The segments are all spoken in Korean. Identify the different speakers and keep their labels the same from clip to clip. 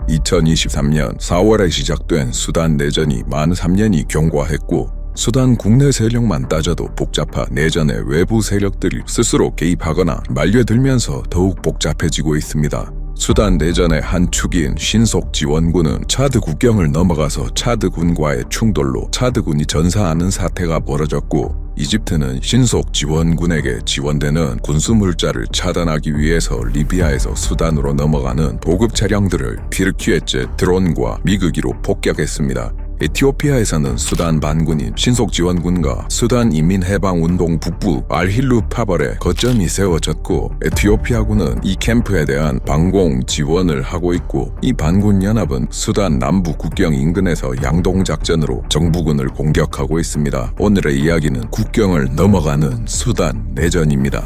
Speaker 1: 2023년 4월에 시작된 수단 내전이 만 3년이 경과했고, 수단 국내 세력만 따져도 복잡한 내전에 외부 세력들이 스스로 개입하거나 말려들면서 더욱 복잡해지고 있습니다. 수단 내전의 한 축인 신속 지원군은 차드 국경을 넘어가서 차드군과의 충돌로 차드군이 전사하는 사태가 벌어졌고, 이집트는 신속 지원군에게 지원되는 군수물자를 차단하기 위해서 리비아에서 수단으로 넘어가는 보급 차량들을 튀르키예제 드론과 미그기로 폭격했습니다. 에티오피아에서는 수단 반군인 신속지원군과 수단 인민해방운동 북부 알힐루 파벌에 거점이 세워졌고, 에티오피아군은 이 캠프에 대한 방공 지원을 하고 있고, 이 반군 연합은 수단 남부 국경 인근에서 양동작전으로 정부군을 공격하고 있습니다. 오늘의 이야기는 국경을 넘어가는 수단 내전입니다.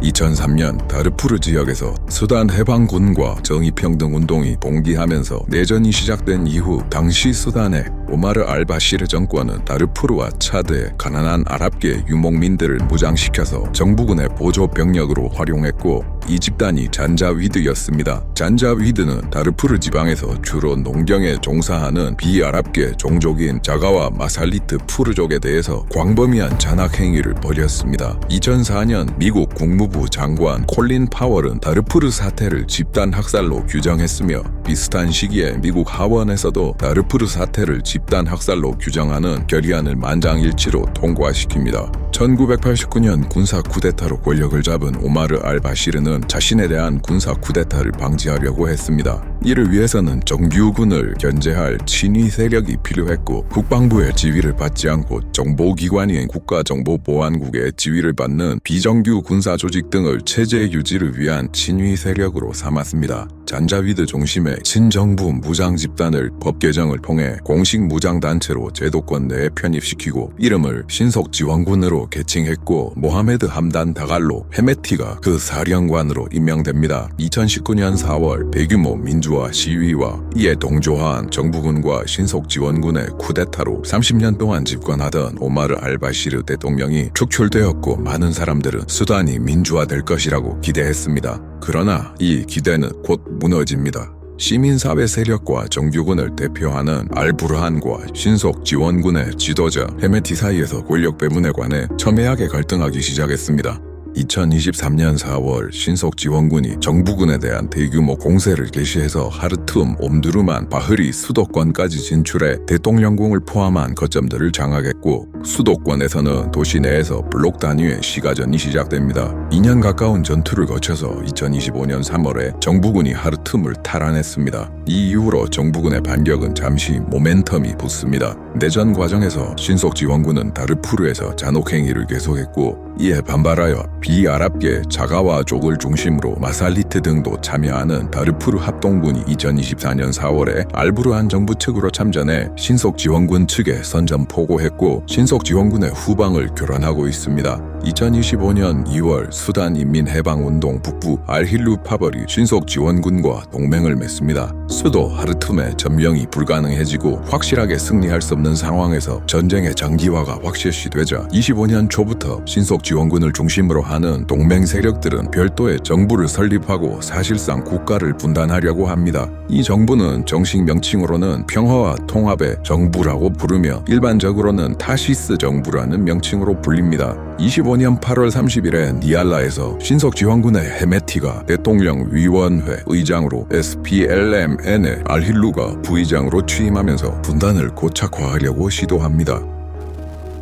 Speaker 1: 2003년 다르푸르 지역에서 수단 해방군과 정의평등운동이 봉기하면서 내전이 시작된 이후 당시 수단의 오마르 알바시르 정권은 다르푸르와 차드의 가난한 아랍계 유목민들을 무장시켜서 정부군의 보조 병력으로 활용했고, 이 집단이 잔자위드였습니다. 잔자위드는 다르푸르 지방에서 주로 농경에 종사하는 비아랍계 종족인 자가와 마살리트 푸르족에 대해서 광범위한 잔악 행위를 벌였습니다. 2004년 미국 국무부 장관 콜린 파월은 다르푸르 사태를 집단 학살로 규정했으며, 비슷한 시기에 미국 하원에서도 다르푸르 사태를 집단 학살로 규정하는 결의안을 만장일치로 통과시킵니다. 1989년 군사 쿠데타로 권력을 잡은 오마르 알바시르는 자신에 대한 군사 쿠데타를 방지하려고 했습니다. 이를 위해서는 정규군을 견제할 친위 세력이 필요했고, 국방부의 지휘를 받지 않고 정보기관인 국가정보보안국의 지휘를 받는 비정규 군사 조직 등을 체제 유지를 위한 친위 세력으로 삼았습니다. 잔자위드 중심의 친정부 무장 집단을 법 개정을 통해 공식 무장단체로 제도권 내에 편입시키고, 이름을 신속지원군으로 개칭했고, 모하메드 함단 다갈로 헤메티가 그 사령관으로 임명됩니다. 2019년 4월 대규모 민주화 시위와 이에 동조한 정부군과 신속지원군의 쿠데타로 30년 동안 집권하던 오마르 알바시르 대통령이 축출되었고, 많은 사람들은 수단이 민주화될 것이라고 기대했습니다. 그러나 이 기대는 곧 무너집니다. 시민사회 세력과 정규군을 대표하는 알부르한과 신속지원군의 지도자 헤메티 사이에서 권력 배분에 관해 첨예하게 갈등하기 시작했습니다. 2023년 4월 신속지원군이 정부군에 대한 대규모 공세를 개시해서 하르툼, 옴두르만, 바흐리 수도권까지 진출해 대통령궁을 포함한 거점들을 장악했고, 수도권에서는 도시 내에서 블록 단위의 시가전이 시작됩니다. 2년 가까운 전투를 거쳐서 2025년 3월에 정부군이 하르툼을 탈환했습니다. 이 이후로 정부군의 반격은 잠시 모멘텀이 붙습니다. 내전 과정에서 신속지원군은 다르푸르에서 잔혹행위를 계속했고, 이에 반발하여 비아랍계 자가와족을 중심으로 마살리트 등도 참여하는 다르푸르 합동군이 2024년 4월에 알부르한 정부 측으로 참전해 신속지원군 측에 선전포고했고, 신속지원군의 후방을 교란하고 있습니다. 2025년 2월 수단 인민해방운동 북부 알힐루 파벌이 신속지원군과 동맹을 맺습니다. 수도 하르툼의 점령이 불가능해지고 확실하게 승리할 수 없는 상황에서 전쟁의 장기화가 확실시되자 25년 초부터 신속지원군을 중심으로 하는 동맹 세력들은 별도의 정부를 설립하고 사실상 국가를 분단하려고 합니다. 이 정부는 정식 명칭으로는 평화와 통합의 정부라고 부르며 일반적으로는 타시스 정부라는 명칭으로 불립니다. 25년 8월 30일에 니알라에서 신속지원군의 헤메티가 대통령위원회 의장으로 SPLMN의 알힐루가 부의장으로 취임하면서 분단을 고착화하려고 시도합니다.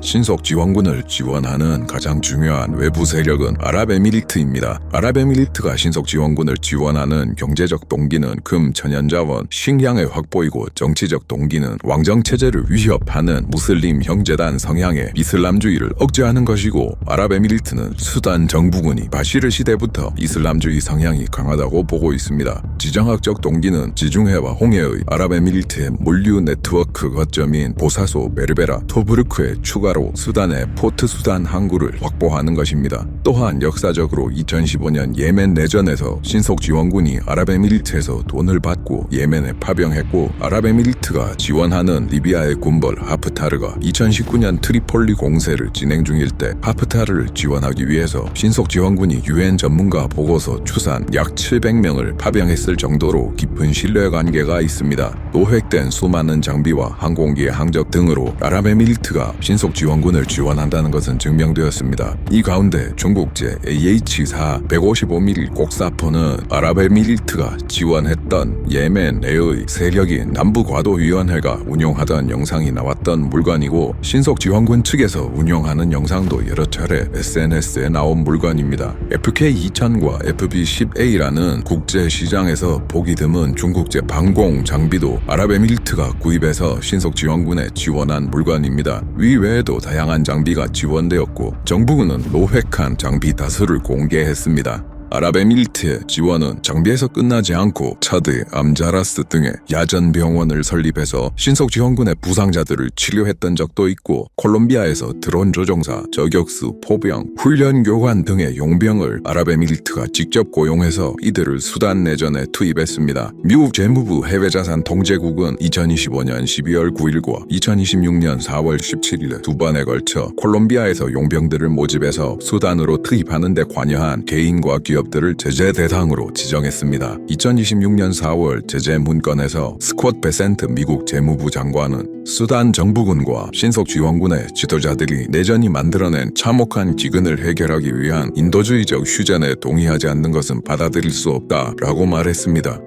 Speaker 1: 신속지원군을 지원하는 가장 중요한 외부 세력은 아랍에미리트입니다. 아랍에미리트가 신속지원군을 지원하는 경제적 동기는 금, 천연자원, 식량의 확보이고, 정치적 동기는 왕정체제를 위협하는 무슬림 형제단 성향의 이슬람주의를 억제하는 것이고, 아랍에미리트는 수단 정부군이 바시르 시대부터 이슬람주의 성향이 강하다고 보고 있습니다. 지정학적 동기는 지중해와 홍해의 아랍에미리트의 물류 네트워크 거점인 보사소, 베르베라, 토브르크의 추가 추가로 수단의 포트 수단 항구를 확보하는 것입니다. 또한 역사적으로 2015년 예멘 내전에서 신속 지원군이 아랍에미리트에서 돈을 받고 예멘에 파병했고 아랍에미리트가 지원하는 리비아의 군벌 하프타르가 2019년 트리폴리 공세를 진행 중일 때 하프타르를 지원하기 위해서 신속 지원군이 유엔 전문가 보고서 추산 약 700명을 파병했을 정도로 깊은 신뢰관계가 있습니다. 노획된 수많은 장비와 항공기의 항적 등으로 아랍에미리트가 신속 지원군을 지원한다는 것은 증명되었습니다. 이 가운데 중국제 AH-4 155mm 곡사포는 아랍에미리트가 지원했던 예멘 내의 세력인 남부과도위원회가 운용하던 영상이 나왔던 물건이고 신속 지원군 측에서 운용하는 영상도 여러 차례 SNS에 나온 물건입니다. FK-2000과 FB-10A라는 국제시장에서 보기 드문 중국제 방공 장비도 아랍에미리트가 구입해서 신속 지원군에 지원한 물건입니다. 위 외에도 다양한 장비가 지원되었고 정부군은 노획한 장비 다수를 공개했습니다. 아랍에미리트의 지원은 장비에서 끝나지 않고 차드, 암자라스 등의 야전 병원을 설립해서 신속 지원군의 부상자들을 치료했던 적도 있고 콜롬비아에서 드론 조종사, 저격수, 포병, 훈련 교관 등의 용병을 아랍에미리트가 직접 고용해서 이들을 수단 내전에 투입했습니다. 미국 재무부 해외자산 통제국은 2025년 12월 9일과 2026년 4월 17일에 두 번에 걸쳐 콜롬비아에서 용병들을 모집해서 수단으로 투입하는 데 관여한 개인과 기업들을 제재 대상으로 지정했습니다. 2026년 4월 제재 문건에서 스콧 베센트 미국 재무부 장관은 수단 정부군과 신속 지원군의 지도자들이 내전이 만들어낸 참혹한 기근을 해결하기 위한 인도주의적 휴전에 동의하지 않는 것은 받아들일 수 없다라고 말했습니다.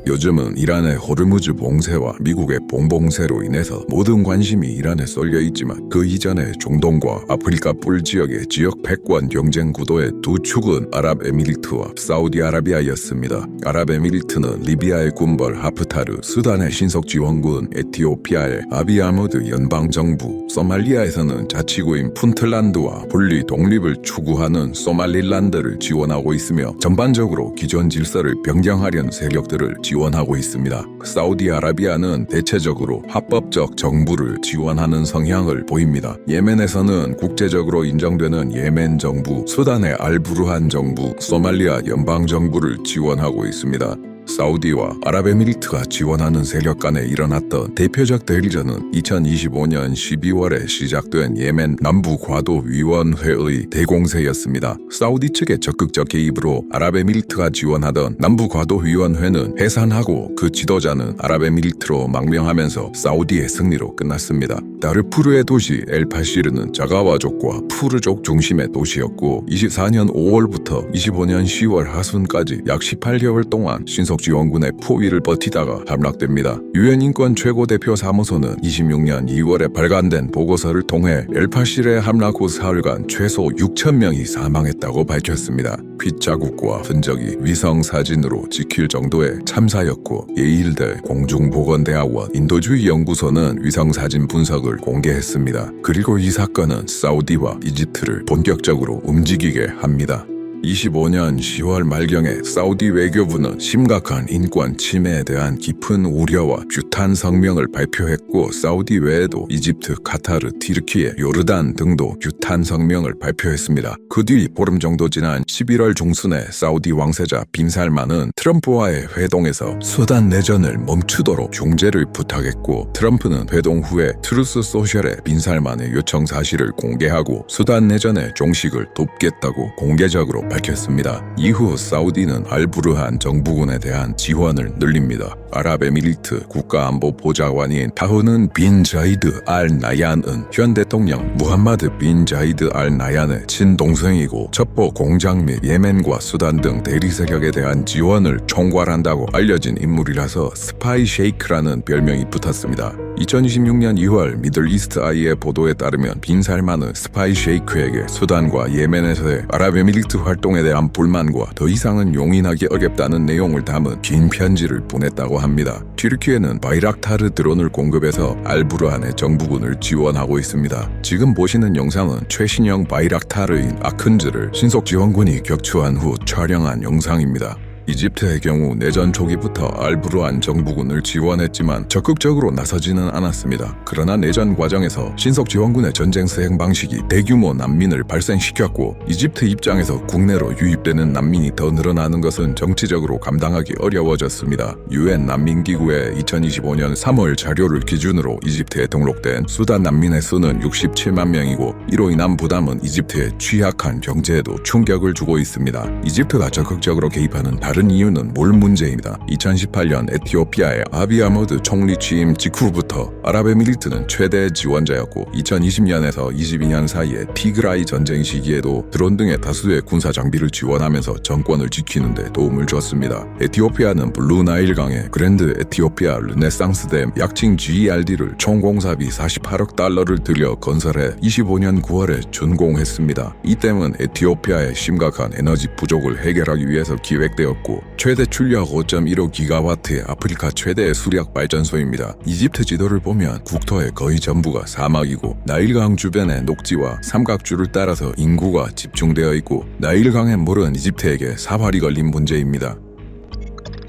Speaker 1: 요즘은 이란의 호르무즈 봉쇄와 미국의 봉봉쇄로 인해서 모든 관심이 이란에 쏠려 있지만 그 이전에 중동과 아프리카 뿔 지역의 지역 패권 경쟁 구도의 두 축은 아랍에미리트와 사우디아라비아였습니다. 아랍에미리트는 리비아의 군벌 하프타르, 수단의 신속 지원군, 에티오피아의 아비 아흐메드 연방정부, 소말리아에서는 자치구인 푼틀란드와 분리 독립을 추구하는 소말릴란드를 지원하고 있으며 전반적으로 기존 질서를 변경하려는 세력들을 지원하고 있습니다. 사우디아라비아는 대체적으로 합법적 정부를 지원하는 성향을 보입니다. 예멘에서는 국제적으로 인정되는 예멘 정부, 수단의 알부르한 정부, 소말리아 연방 정부를 지원하고 있습니다. 사우디와 아랍에미리트가 지원하는 세력 간에 일어났던 대표적 대리전은 2025년 12월에 시작된 예멘 남부과도위원회의 대공세였습니다. 사우디 측의 적극적 개입으로 아랍에미리트가 지원하던 남부과도위원회는 해산하고 그 지도자는 아랍에미리트로 망명하면서 사우디의 승리로 끝났습니다. 다르푸르의 도시 엘파시르는 자가와족과 푸르족 중심의 도시였고 24년 5월부터 25년 10월 하순까지 약 18개월 동안 신속 지원군의 포위를 버티다가 함락됩니다. 유엔 인권 최고대표 사무소는 26년 2월에 발간된 보고서를 통해 엘파시르의 함락 후 사흘간 최소 6,000명이 사망했다고 밝혔습니다. 핏자국과 흔적이 위성 사진으로 찍힐 정도의 참사였고 예일대 공중보건대학원 인도주의 연구소는 위성 사진 분석을 공개했습니다. 그리고 이 사건은 사우디와 이집트를 본격적으로 움직이게 합니다. 25년 10월 말경에 사우디 외교부는 심각한 인권 침해에 대한 깊은 우려와 규탄 성명을 발표했고 사우디 외에도 이집트, 카타르, 티르키예, 요르단 등도 규탄 성명을 발표했습니다. 그 뒤 보름 정도 지난 11월 중순에 사우디 왕세자 빈 살만은 트럼프와의 회동에서 수단 내전을 멈추도록 중재를 부탁했고 트럼프는 회동 후에 트루스 소셜에 빈 살만의 요청 사실을 공개하고 수단 내전의 종식을 돕겠다고 공개적으로 밝혔습니다. 이후 사우디는 알부르한 정부군에 대한 지원을 늘립니다. 아랍에미리트 국가안보보좌관인 타흐는 빈 자이드 알 나얀은 현 대통령 무함마드 빈 자이드 알 나얀의 친동생이고 첩보 공장 및 예멘과 수단 등 대리 세력에 대한 지원을 총괄한다고 알려진 인물이라서 스파이 셰이크라는 별명이 붙었습니다. 2026년 2월 미들이스트 아이의 보도에 따르면 빈 살만은 스파이 셰이크에게 수단과 예멘에서의 아랍에미리트 활동에 대한 불만과 더 이상은 용인하기 어렵다는 내용을 담은 긴 편지를 보냈다고 합니다. 튀르키예는 바이락타르 드론을 공급해서 알부르한의 정부군을 지원하고 있습니다. 지금 보시는 영상은 최신형 바이락타르인 아큰즈를 신속 지원군이 격추한 후 촬영한 영상입니다. 이집트의 경우 내전 초기부터 알부르한 정부군을 지원했지만 적극적으로 나서지는 않았습니다. 그러나 내전 과정에서 신속 지원군의 전쟁 수행 방식이 대규모 난민을 발생시켰고 이집트 입장에서 국내로 유입되는 난민이 더 늘어나는 것은 정치적으로 감당하기 어려워졌습니다. 유엔 난민기구의 2025년 3월 자료를 기준으로 이집트에 등록된 수단 난민의 수는 67만 명이고 이로 인한 부담은 이집트의 취약한 경제에도 충격을 주고 있습니다. 이집트가 적극적으로 개입하는 다른 이유는 물 문제입니다. 2018년 에티오피아의 아비 아흐메드 총리 취임 직후부터 아랍에미리트는 최대 지원자였고 2020년에서 22년 사이에 티그라이 전쟁 시기에도 드론 등의 다수의 군사 장비를 지원하면서 정권을 지키는 데 도움을 줬습니다. 에티오피아는 블루나일강의 그랜드 에티오피아 르네상스 댐 약칭 GERD를 총 공사비 48억 달러를 들여 건설해 25년 9월에 준공했습니다. 이 댐은 에티오피아의 심각한 에너지 부족을 해결하기 위해서 기획되었고 최대 출력 5.15기가와트의 아프리카 최대의 수력 발전소입니다. 이집트 지도를 보면 국토의 거의 전부가 사막이고 나일강 주변의 녹지와 삼각주를 따라서 인구가 집중되어 있고 나일강의 물은 이집트에게 사활이 걸린 문제입니다.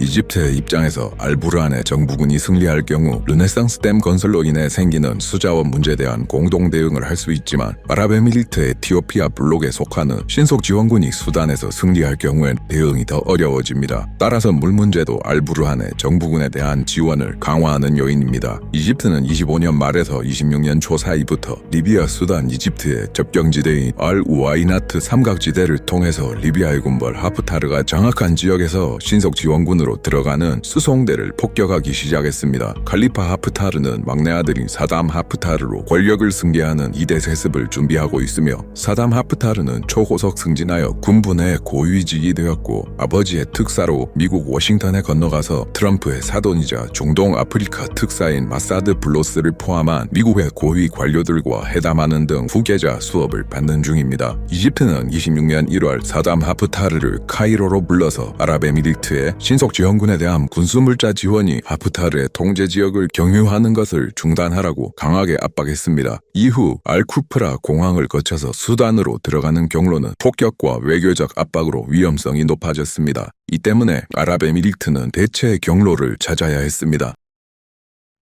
Speaker 1: 이집트의 입장에서 알부르한의 정부군이 승리할 경우 르네상스 댐 건설로 인해 생기는 수자원 문제에 대한 공동 대응을 할 수 있지만 아랍에미리트 에티오피아 블록에 속하는 신속 지원군이 수단에서 승리할 경우엔 대응이 더 어려워집니다. 따라서 물 문제도 알부르한의 정부군에 대한 지원을 강화하는 요인입니다. 이집트는 25년 말에서 26년 초 사이부터 리비아, 수단, 이집트의 접경지대인 알 우아이나트 삼각지대를 통해서 리비아의 군벌 하프타르가 장악한 지역에서 신속 지원군으로 들어가는 수송대를 폭격하기 시작했습니다. 칼리파 하프타르는 막내 아들인 사담 하프타르로 권력을 승계하는 2대 세습을 준비하고 있으며 사담 하프타르는 초고속 승진하여 군부내 고위직이 되었고 아버지의 특사로 미국 워싱턴에 건너가서 트럼프의 사돈이자 중동 아프리카 특사인 마사드 블로스를 포함한 미국의 고위 관료들과 회담하는 등 후계자 수업을 받는 중입니다. 이집트는 26년 1월 사담 하프타르를 카이로로 불러서 아랍에미리트의 신속 지원군에 대한 군수물자 지원이 하프타르의 통제 지역을 경유하는 것을 중단하라고 강하게 압박했습니다. 이후 알쿠프라 공항을 거쳐서 수단으로 들어가는 경로는 폭격과 외교적 압박으로 위험성이 높아졌습니다. 이 때문에 아랍에미리트는 대체 경로를 찾아야 했습니다.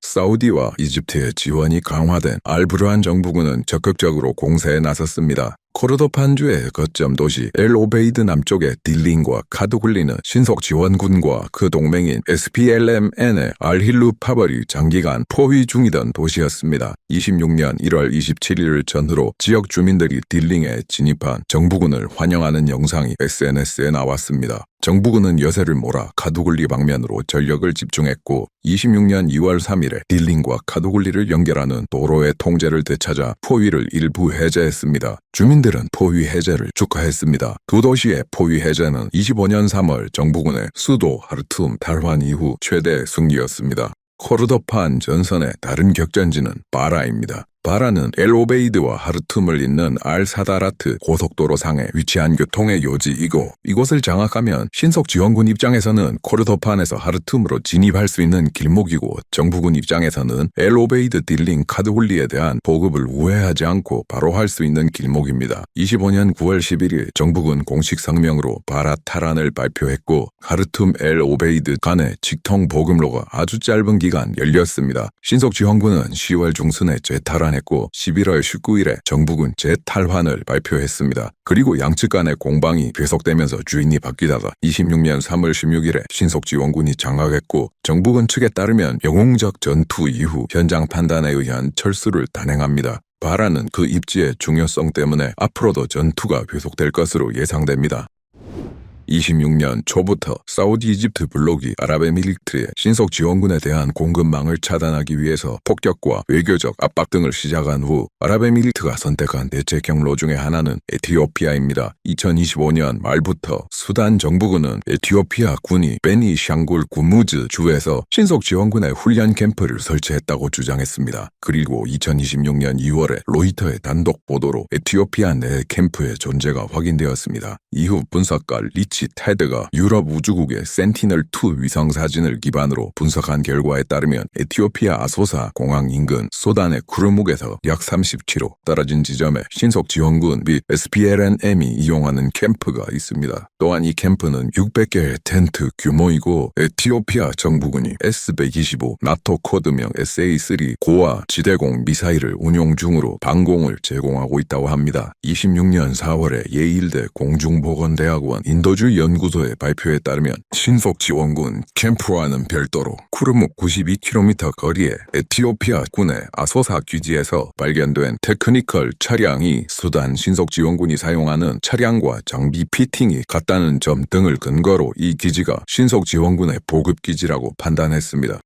Speaker 1: 사우디와 이집트의 지원이 강화된 알부르한 정부군은 적극적으로 공세에 나섰습니다. 코르도판주의 거점 도시 엘-오베이드 남쪽의 딜린과 카두굴리는 신속 지원군과 그 동맹인 SPLMN의 알힐루 파벌이 장기간 포위 중이던 도시였습니다. 26년 1월 27일을 전후로 지역 주민들이 딜링에 진입한 정부군을 환영하는 영상이 SNS에 나왔습니다. 정부군은 여세를 몰아 카두굴리 방면으로 전력을 집중했고 26년 2월 3일에 딜린과 카두굴리를 연결하는 도로의 통제를 되찾아 포위를 일부 해제했습니다. 주민들은 포위 해제를 축하했습니다. 두 도시의 포위 해제는 25년 3월 정부군의 수도 하르툼 탈환 이후 최대 승리였습니다. 코르도판 전선의 다른 격전지는 바라입니다. 바라는 엘-오베이드와 하르툼을 잇는 알-사다라트 고속도로상에 위치한 교통의 요지이고 이곳을 장악하면 신속 지원군 입장에서는 코르도판에서 하르툼으로 진입할 수 있는 길목이고 정부군 입장에서는 엘-오베이드 딜링 카드훌리에 대한 보급을 우회하지 않고 바로 할 수 있는 길목입니다. 25년 9월 11일 정부군 공식 성명으로 바라 탈환을 발표했고 하르툼 엘-오베이드 간의 직통 보급로가 아주 짧은 기간 열렸습니다. 신속 지원군은 10월 중순에 재탈환 했고 11월 19일에 정부군 재탈환을 발표했습니다. 그리고 양측 간의 공방이 계속되면서 주인이 바뀌다가 26년 3월 16일에 신속지원군이 장악했고 정부군 측에 따르면 영웅적 전투 이후 현장 판단에 의한 철수를 단행합니다. 바라는 그 입지의 중요성 때문에 앞으로도 전투가 계속될 것으로 예상됩니다. 26년 초부터 사우디 이집트 블록이 아랍에미리트의 신속 지원군에 대한 공급망을 차단하기 위해서 폭격과 외교적 압박 등을 시작한 후 아랍에미리트가 선택한 대체 경로 중의 하나는 에티오피아입니다. 2025년 말부터 수단 정부군은 에티오피아 군이 베니 샹굴 구무즈 주에서 신속 지원군의 훈련 캠프를 설치했다고 주장했습니다. 그리고 2026년 2월에 로이터의 단독 보도로 에티오피아 내 캠프의 존재가 확인되었습니다. 이후 분석가 리치 장비치 테드가 유럽 우주국의 센티널2 위성 사진을 기반으로 분석한 결과에 따르면 에티오피아 아소사 공항 인근 수단의 쿠르묵에서 약 30km 떨어진 지점에 신속 지원군 및 SPLNM이 이용하는 캠프가 있습니다. 또한 이 캠프는 600개의 텐트 규모이고 에티오피아 정부군이 S-125 나토 코드명 SA-3 고아 지대공 미사일을 운용 중으로 방공을 제공하고 있다고 합니다. 26년 4월에 예일대 공중보건대학원 인도주의 연구소의 발표에 따르면 신속 지원군 캠프와는 별도로 쿠르묵 92km 거리에 에티오피아 군의 아소사 기지에서 발견된 테크니컬 차량이 수단 신속 지원군이 사용하는 차량과 장비 피팅이 같다는 점 등을 근거로 이 기지가 신속 지원군의 보급 기지라고 판단했습니다.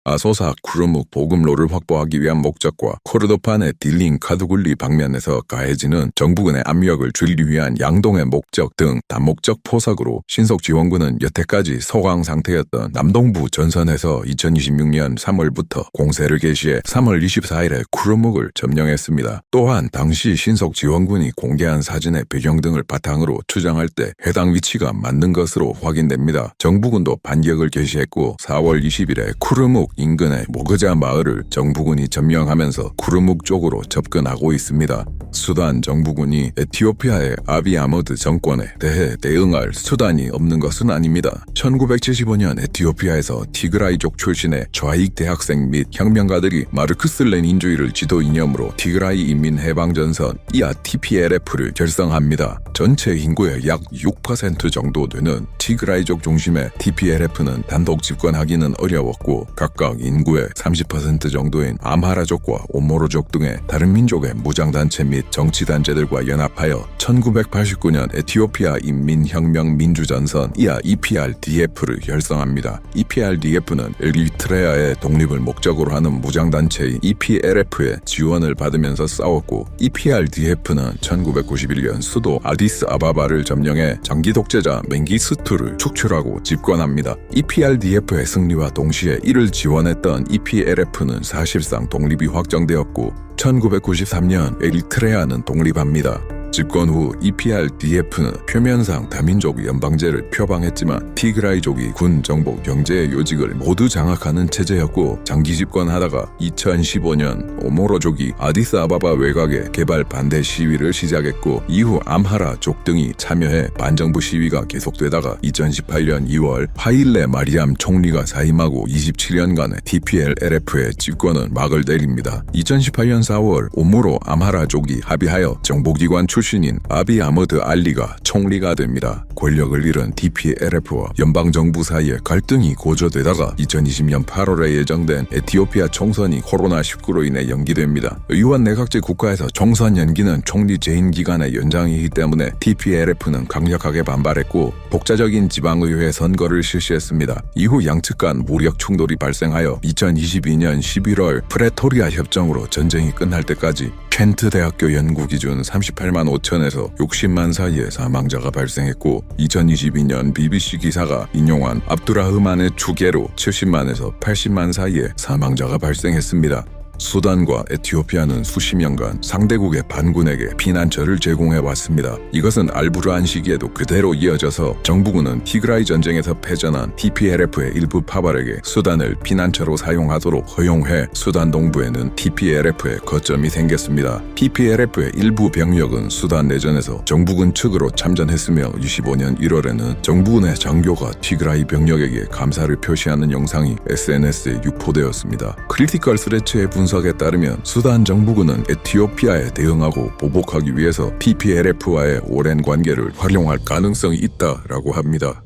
Speaker 1: 아소사 쿠르묵 보급로를 확보하기 위한 목적과 코르도판의 딜링 카두굴리 방면에서 가해지는 정부군의 압력을 줄이기 위한 양동의 목적 등 다목적 포석으로 신속 지원군은 여태까지 소강 상태였던 남동부 전선에서 2026년 3월부터 공세를 개시해 3월 24일에 쿠르묵을 점령했습니다. 또한 당시 신속 지원군이 공개한 사진의 배경 등을 바탕으로 추정할 때 해당 위치가 맞는 것으로 확인됩니다. 정부군도 반격을 개시했고 4월 20일에 쿠르묵 인근의 모그자 마을을 정부군이 점령하면서 쿠르묵 쪽으로 접근하고 있습니다. 수단 정부군이 에티오피아의 아비 아흐메드 정권에 대해 대응할 수단이 없는 것은 아닙니다. 1975년 에티오피아에서 티그라이족 출신의 좌익 대학생 및 혁명가들이 마르크스 레닌주의를 지도 이념으로 티그라이 인민해방전선 이하 TPLF를 결성합니다. 전체 인구의 약 6% 정도 되는 티그라이족 중심의 TPLF는 단독 집권하기는 어려웠고 각각 인구의 30% 정도인 암하라족과 오모로족 등의 다른 민족의 무장단체 및 정치단체들과 연합하여 1989년 에티오피아 인민혁명민주전선 이하 EPRDF를 결성합니다. EPRDF는 에리트레아의 독립을 목적으로 하는 무장단체인 EPLF의 지원을 받으면서 싸웠고 EPRDF는 1991년 수도 아디스아바바를 점령해 장기 독재자 맹기스투를 축출하고 집권합니다. EPRDF의 승리와 동시에 이를 지원했던 EPLF는 사실상 독립이 확정되었고 1993년 에리트레아는 독립합니다. 집권 후 EPRDF는 표면상 다민족 연방제를 표방했지만 티그라이족이 군, 정보, 경제의 요직을 모두 장악하는 체제였고 장기 집권하다가 2015년 오모로족이 아디스아바바 외곽에 개발 반대 시위를 시작했고 이후 암하라족 등이 참여해 반정부 시위가 계속되다가 2018년 2월 하일레 마리암 총리가 사임하고 27년간의 TPLF의 집권은 막을 내립니다. 2018년 4월 오모로 암하라족이 합의하여 정보기관 출신인 아비 아흐메드 알리가 총리가 됩니다. 권력을 잃은 TPLF와 연방정부 사이에 갈등이 고조되다가 2020년 8월에 예정된 에티오피아 총선이 코로나19로 인해 연기됩니다. 의원 내각제 국가에서 총선 연기는 총리 재임 기간의 연장이기 때문에 TPLF는 강력하게 반발했고 독자적인 지방의회 선거를 실시했습니다. 이후 양측 간 무력 충돌이 발생하여 2022년 11월 프레토리아 협정으로 전쟁이 끝날 때까지 켄트 대학교 연구 기준 38만 5천에서 60만 사이에 사망자가 발생했고 2022년 BBC 기사가 인용한 압두라흐만의 추계로 70만에서 80만 사이에 사망자가 발생했습니다. 수단과 에티오피아는 수십 년간 상대국의 반군에게 피난처를 제공해왔습니다. 이것은 알부르한 시기에도 그대로 이어져서 정부군은 티그라이 전쟁에서 패전한 TPLF의 일부 파벌에게 수단을 피난처로 사용하도록 허용해 수단 동부에는 TPLF의 거점이 생겼습니다. TPLF의 일부 병력은 수단 내전에서 정부군 측으로 참전했으며 25년 1월에는 정부군의 장교가 티그라이 병력에게 감사를 표시하는 영상이 SNS에 유포되었습니다. 크리티컬 스레츠의 분석에 따르면 수단 정부군은 에티오피아에 대응하고 보복하기 위해서 TPLF와의 오랜 관계를 활용할 가능성이 있다라고 합니다.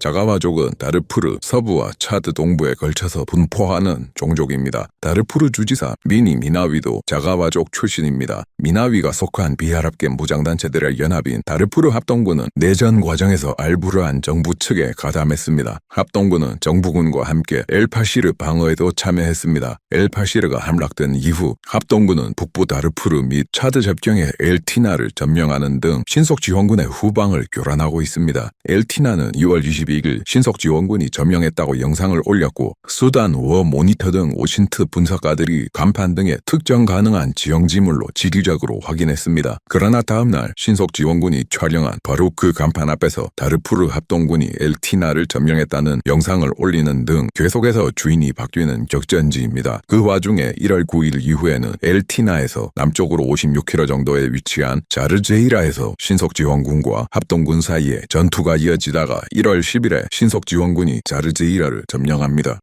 Speaker 1: 자가와족은 다르푸르 서부와 차드 동부에 걸쳐서 분포하는 종족입니다. 다르푸르 주지사 미니 미나위도 자가와족 출신입니다. 미나위가 속한 비합계 무장단체들의 연합인 다르푸르 합동군은 내전 과정에서 알부르한 정부 측에 가담했습니다. 합동군은 정부군과 함께 엘파시르 방어에도 참여했습니다. 엘파시르가 함락된 이후 합동군은 북부 다르푸르 및 차드 접경의 엘티나를 점령하는 등 신속 지원군의 후방을 교란하고 있습니다. 엘티나는 2월 22일 22일 신석지원군이 점령했다고 영상을 올렸고 수단, 워 모니터 등 오신트 분석가들이 간판 등의 특정 가능한 지형 지물로 지리적으로 확인했습니다. 그러나 다음날 신석지원군이 촬영한 바로 그 간판 앞에서 다르푸르 합동군이 엘티나를 점령했다는 영상을 올리는 등 계속해서 주인이 바뀌는 격전지입니다. 그 와중에 1월 9일 이후에는 엘티나에서 남쪽으로 56km 정도에 위치한 자르제이라에서 신석지원군과 합동군 사이에 전투가 이어지다가 1월 10일에 신석지원군이 자르제이라를 점령합니다.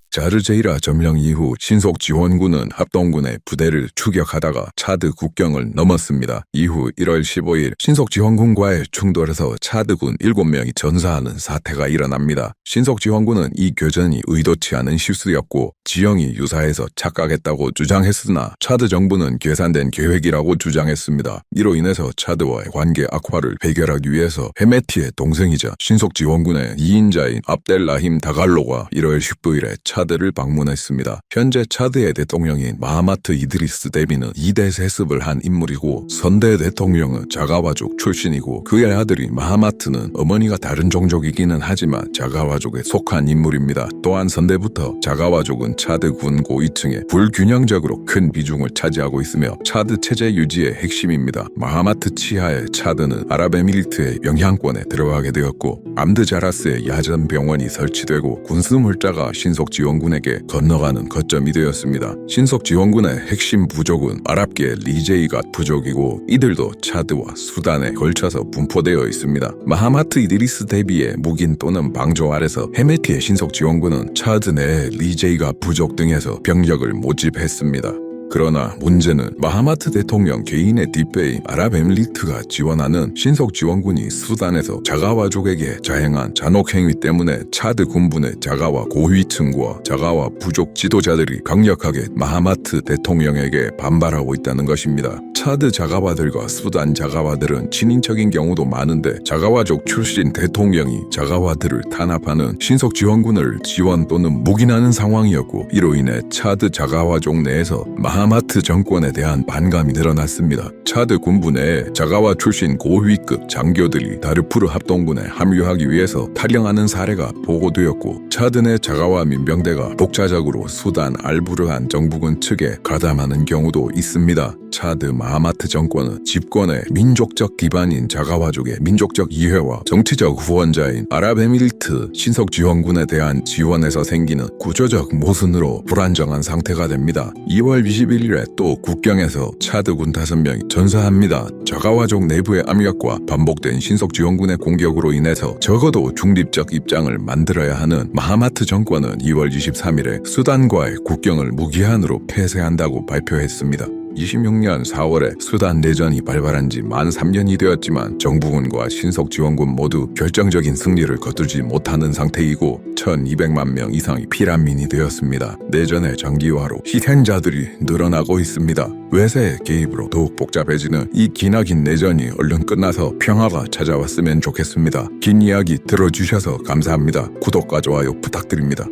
Speaker 1: 자르제이라 점령 이후 신석지원군은 합동군의 부대를 추격하다가 차드 국경을 넘었습니다. 이후 1월 15일 신석지원군과의 충돌에서 차드군 7명이 전사하는 사태가 일어납니다. 신석지원군은 이 교전이 의도치 않은 실수였고 지형이 유사해서 착각했다고 주장했으나 차드 정부는 계산된 계획이라고 주장했습니다. 이로 인해서 차드와의 관계 악화를 해결하기 위해서 헤메티의 동생이자 신석지원군의 2인자인 압델라힘 다갈로가 1월 19일에 차드를 방문했습니다. 현재 차드의 대통령인 마하마트 이드리스 데비는 2대 세습을 한 인물이고 선대 대통령은 자가와족 출신이고 그의 아들이 마하마트는 어머니가 다른 종족이기는 하지만 자가와족에 속한 인물입니다. 또한 선대부터 자가와족은 차드 군 고위층에 불균형적으로 큰 비중을 차지하고 있으며 차드 체제 유지의 핵심입니다. 마하마트 치하의 차드는 아랍에미리트의 영향권에 들어가게 되었고 암드자라스의 야전 병원이 설치되고 군수물자가 신석지원군에게 건너가는 거점이 되었습니다. 신석지원군의 핵심 부족은 아랍계 리제이갓 부족이고 이들도 차드와 수단에 걸쳐서 분포되어 있습니다. 마하마트 이드리스 데비의 묵인 또는 방조 아래서 헤메티의 신석지원군은 차드 내 리제이갓 부족 등에서 병력을 모집했습니다. 그러나 문제는 마하마트 대통령 개인의 뒷배인 아랍에미리트가 지원하는 신석지원군이 수단에서 자가와족에게 자행한 잔혹 행위 때문에 차드 군부의 자가와 고위층과 자가와 부족 지도자들이 강력하게 마하마트 대통령에게 반발하고 있다는 것입니다. 차드 자가와들과 수단 자가와들은 친인척인 경우도 많은데 자가와족 출신 대통령이 자가와들을 탄압하는 신석지원군을 지원 또는 묵인하는 상황이었고 이로 인해 차드 자가와족 내에서 마하마트 정권에 대한 반감이 늘어났습니다. 차드 군부 내에 자가와 출신 고위급 장교들이 다르푸르 합동군에 합류하기 위해서 탈영하는 사례가 보고되었고 차드 내 자가와 민병대가 독자적으로 수단 알부르한 정부군 측에 가담하는 경우도 있습니다. 차드 마하마트 정권은 집권의 민족적 기반인 자가와족의 민족적 이해와 정치적 후원자인 아랍에미리트 신석지원군에 대한 지원에서 생기는 구조적 모순으로 불안정한 상태가 됩니다. 2월 21일에 또 국경에서 차드군 5명이 전사합니다. 자가와족 내부의 압력과 반복된 신석지원군의 공격으로 인해서 적어도 중립적 입장을 만들어야 하는 마하마트 정권은 2월 23일에 수단과의 국경을 무기한으로 폐쇄한다고 발표했습니다. 26년 4월에 수단 내전이 발발한 지 만 3년이 되었지만 정부군과 신석지원군 모두 결정적인 승리를 거두지 못하는 상태이고 1200만 명 이상이 피난민이 되었습니다. 내전의 장기화로 희생자들이 늘어나고 있습니다. 외세의 개입으로 더욱 복잡해지는 이 기나긴 내전이 얼른 끝나서 평화가 찾아왔으면 좋겠습니다. 긴 이야기 들어주셔서 감사합니다. 구독과 좋아요 부탁드립니다.